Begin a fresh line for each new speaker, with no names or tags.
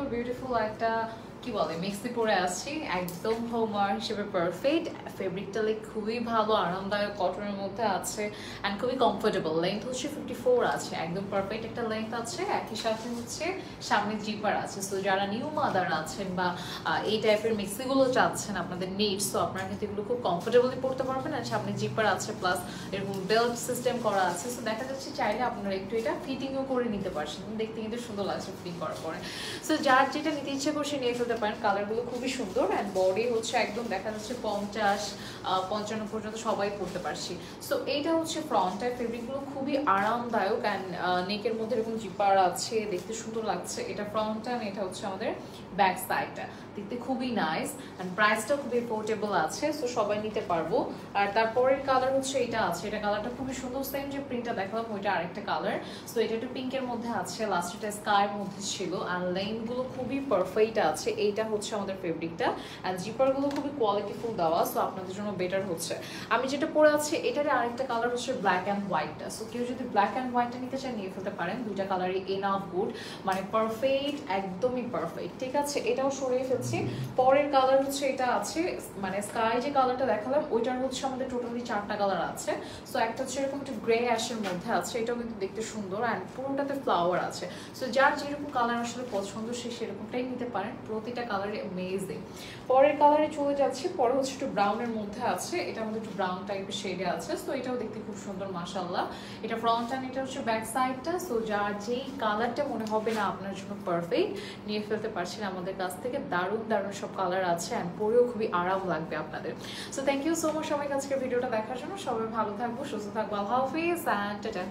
সুন্দর বিউটিফুল একটা কি বলে মিক্সি পরে আসছি, একদম হোমওয়ার হিসেবে পারফেক্ট। ফেব্রিকটা লাইক খুবই ভালো, আরামদায়ক, কটনের মধ্যে আছে অ্যান্ড খুবই কমফোর্টেবল। লেন্থ হচ্ছে 54 আছে, একদম পারফেক্ট একটা লেন্থ আছে। একই সাথে হচ্ছে সামনে জিপার আছে। সো যারা নিউ মাদার আছেন বা এই টাইপের মিক্সিগুলো চাচ্ছেন আপনাদের নিডস, তো আপনারা কিন্তু এগুলো খুব কমফোর্টেবলি পড়তে পারবেন। আর সামনে জিপার আছে, প্লাস এরকম বেল্ট সিস্টেম করা আছে। সো দেখা যাচ্ছে চাইলে আপনারা একটু এটা ফিটিংও করে নিতে পারছেন, দেখতে কিন্তু সুন্দর লাগছে ফিটিং করার পরে। সো যার যেটা নিতে ইচ্ছে করছে নিয়ে ফেলতে পারেন। কালারগুলো খুবই সুন্দর অ্যান্ড বডি হচ্ছে একদম দেখা যাচ্ছে 50-55 পর্যন্ত সবাই পরতে পারছি। সো এইটা হচ্ছে ফ্রন্টটা, ফেব্রিকগুলো খুবই আরামদায়ক অ্যান্ড নেকের মধ্যে এরকম জিপার আছে, দেখতে সুন্দর লাগছে। এটা ফ্রন্টটা, এটা হচ্ছে আমাদের ব্যাক সাইডটা, দেখতে খুবই নাইস অ্যান্ড প্রাইসটাও খুবই এফোর্ডেবল আছে। সো সবাই নিতে পারবো। আর তারপরের কালার হচ্ছে এটা আছে, এটা কালারটা খুবই সুন্দর, সেম যে প্রিন্টটা দেখালাম ওইটা আরেকটা কালার। সো এটা একটু পিঙ্কের মধ্যে আছে, লাস্টটা স্কাইয়ের মধ্যে ছিল অ্যান্ড লেন্থগুলো খুবই পারফেক্ট আছে। এইটা হচ্ছে আমাদের ফেব্রিকটা অ্যান্ড জিপারগুলো খুবই কোয়ালিটিফুল দেওয়া, সো আপনাদের জন্য বেটার হচ্ছে। আমি যেটা পরে আছি এটার আরেকটা কালার হচ্ছে ব্ল্যাক অ্যান্ড হোয়াইটটা। সো কেউ যদি ব্ল্যাক অ্যান্ড হোয়াইটটা নিতে চান নিয়ে ফেলতে পারেন, দুইটা কালারই এনাফ গুড, মানে পারফেক্ট, একদমই পারফেক্ট। ঠিক আছে, এটাও সরিয়ে ফেলছি। পরের কালার হচ্ছে এটা আছে, মানে স্কাই যে কালারটা দেখালাম ওইটার হচ্ছে আমাদের টোটালি 4টা কালার আছে। সো একটা হচ্ছে এরকম একটু গ্রে অ্যাশের মধ্যে আছে, এটাও কিন্তু দেখতে সুন্দর অ্যান্ড পুরোটাতে ফ্লাওয়ার আছে। সো যার যেরকম কালার আসলে পছন্দ সে সেরকমটাই নিতে পারেন, প্রতিটা কালারই অ্যামেজিং। পরের কালারে চলে যাচ্ছে, পরে হচ্ছে একটু ব্রাউনের মধ্যে আছে, এটা আমাদের একটু ব্রাউন টাইপের শেডে আছে। সো এটাও দেখতে খুব সুন্দর মাশাআল্লাহ। এটা ফ্রন্ট অ্যান্ড এটা হচ্ছে ব্যাক সাইডটা। সো যার যেই কালারটা মনে হবে না আপনার জন্য পারফেক্ট নিয়ে ফেলতে পারছেন আমাদের কাছ থেকে। দারুণ দারুণ সব কালার আছে অ্যান্ড পরেও খুবই আরাম লাগবে আপনাদের। So thank you so much সবাইকে আজকের ভিডিওটা দেখার জন্য। সবাই ভালো থাকবো, সুস্থ থাকবো, আল্লাহ হাফিজ অ্যান্ড টাটা।